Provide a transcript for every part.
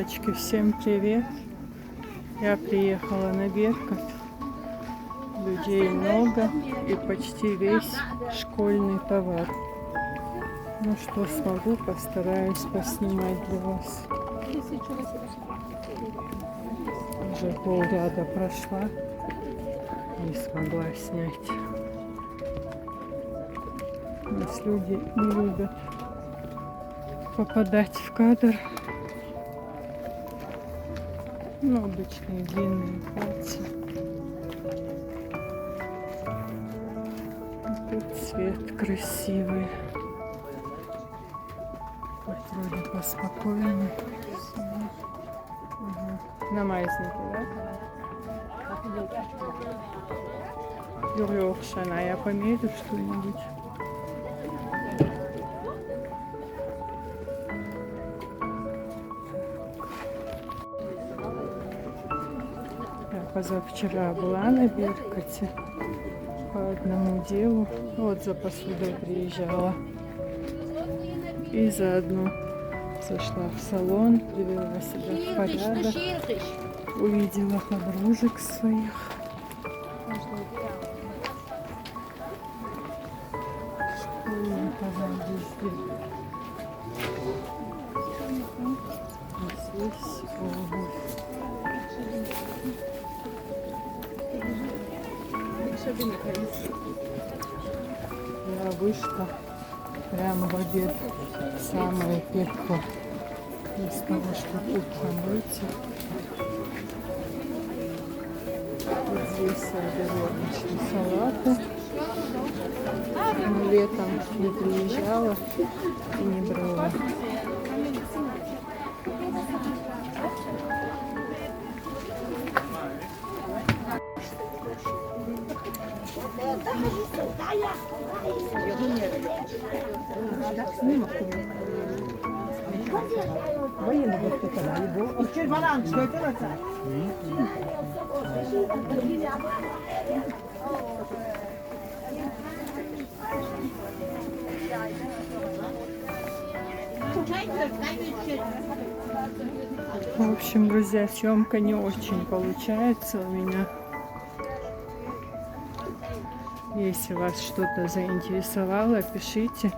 Девочки, всем привет! Я приехала на Беркут. Людей много и почти весь школьный товар. Ну что смогу, постараюсь поснимать для вас. Уже полряда прошла, не смогла снять. У нас люди не любят попадать в кадр. Ну, обычные длинные платья. Тут цвет красивый. Тут вроде поспокойнее. Угу. На маятнике, да? Юрьевшина, я померю что-нибудь. Я позавчера была на Беркуте по одному делу. Вот за посудой приезжала. И заодно зашла в салон, привела себя в порядок. Увидела подружек своих. Школьный товар везде. Здесь обувь. Я вышла прямо в обед, самое пекло, из того, чтобы утром выйти. Вот здесь я беру обычно салаты. Но летом не приезжала и не брала. В общем, друзья, съемка не очень получается у меня. Если вас что-то заинтересовало, пишите,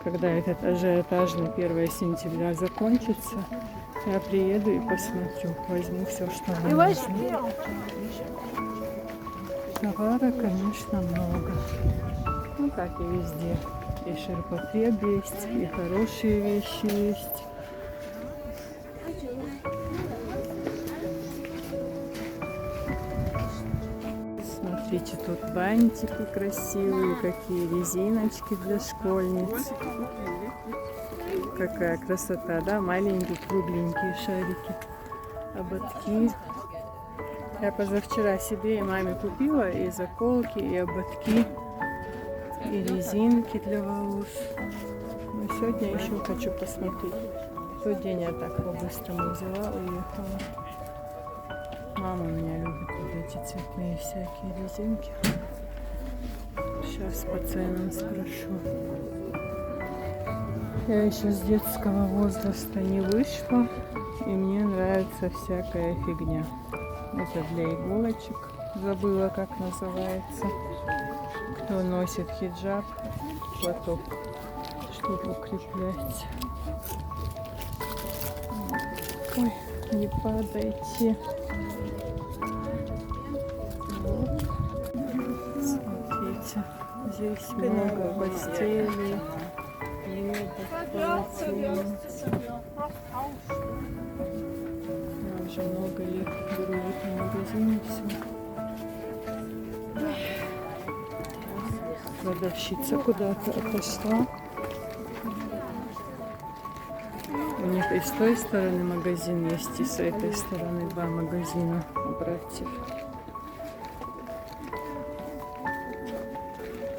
когда этот ажиотаж на 1 сентября закончится. Я приеду и посмотрю, возьму все, что мне нужно. Товара, конечно, много. Ну, как и везде. И ширпотреб есть, и хорошие вещи есть. Смотрите, тут бантики красивые, какие резиночки для школьниц. Какая красота, да? Маленькие, кругленькие шарики. Ободки. Я позавчера себе и маме купила и заколки, и ободки, и резинки для волос. Но сегодня еще хочу посмотреть. В тот день я так по-быстрому взяла, уехала. Мама у меня любит вот эти цветные всякие резинки. Сейчас по ценам спрошу. Я еще с детского возраста не вышла, и мне нравится всякая фигня. Это для иголочек. Забыла, как называется. Кто носит хиджаб, платок, чтобы укреплять. Ой, не падайте. Вот. Смотрите, здесь много постелей, полотенец. Я уже много лет беру в этом магазине все. Продавщица куда-то отошла. У них и с той стороны магазин есть, и с этой стороны два магазина у братьев.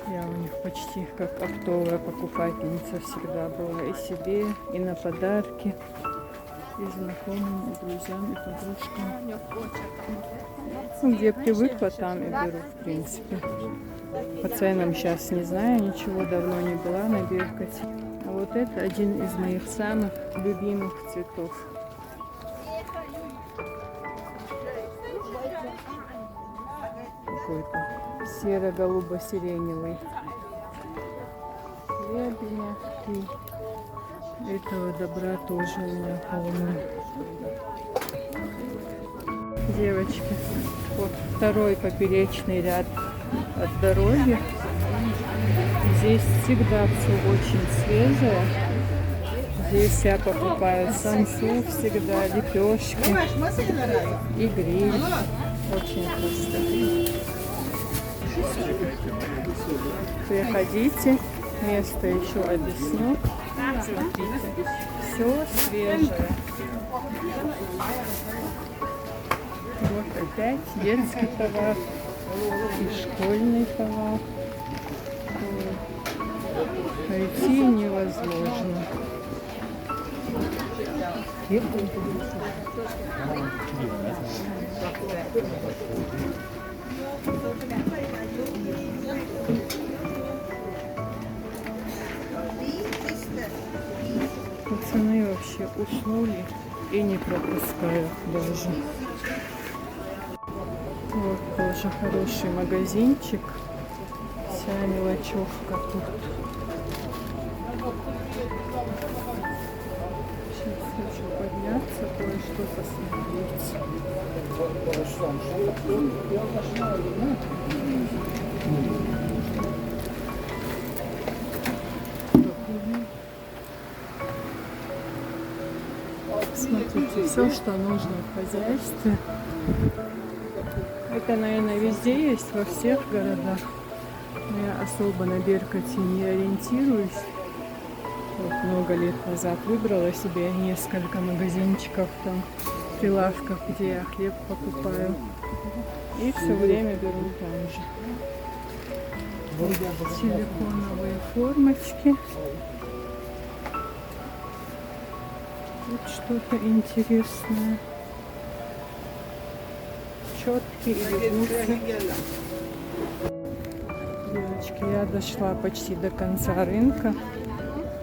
Я у них почти как оптовая покупательница всегда была и себе, и на подарки, и знакомым, и друзьям, и подружкам. Ну, где привыкла, там и беру, в принципе. По ценам сейчас не знаю, ничего, давно не была на Беркуте. А вот это один из моих самых любимых цветов. какой-то серо-голубо-сиреневый. Хлебня и этого добра тоже у меня полно. Девочки, вот второй поперечный ряд от дороги. Здесь всегда все очень свежее. Здесь я покупаю самсу всегда, лепешки и гриль. Очень вкусно. Приходите, место еще объясню. Смотрите, все свежее. Вот опять детский товар и школьный товар. Найти невозможно. Пацаны вообще уснули и не пропускают даже. Вот тоже хороший магазинчик. Вся мелочевка тут. Сейчас хочу подняться, кое-что посмотреть. Смотрите, все, что нужно в хозяйстве. Это, наверное, везде есть, во всех городах. Но я особо на Беркуте не ориентируюсь. Вот много лет назад выбрала себе несколько магазинчиков, там, прилавков, где я хлеб покупаю. И все время беру там же. Силиконовые формочки. Тут что-то интересное. Четки или бусы. Девочки, я дошла почти до конца рынка.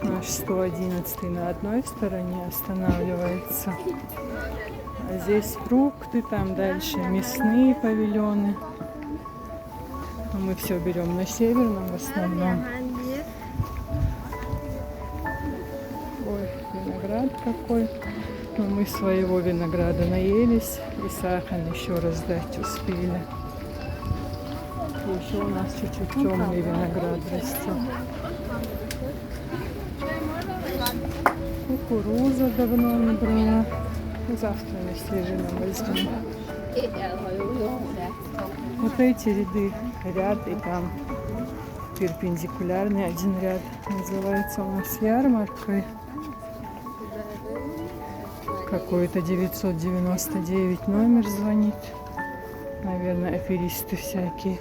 Наш 111 на одной стороне останавливается. А здесь фрукты, там дальше мясные павильоны. Но мы все берем на северном в основном. Ой, виноград какой. Но мы своего винограда наелись и сахар еще раздать успели. И еще у нас чуть-чуть темный виноград растет. Кукуруза давно не брала. Завтра на свежину возьмем. Вот эти ряды, ряд и там перпендикулярный один ряд, называется у нас ярмаркой. Какой-то 999 номер звонит. Наверное, аферисты всякие.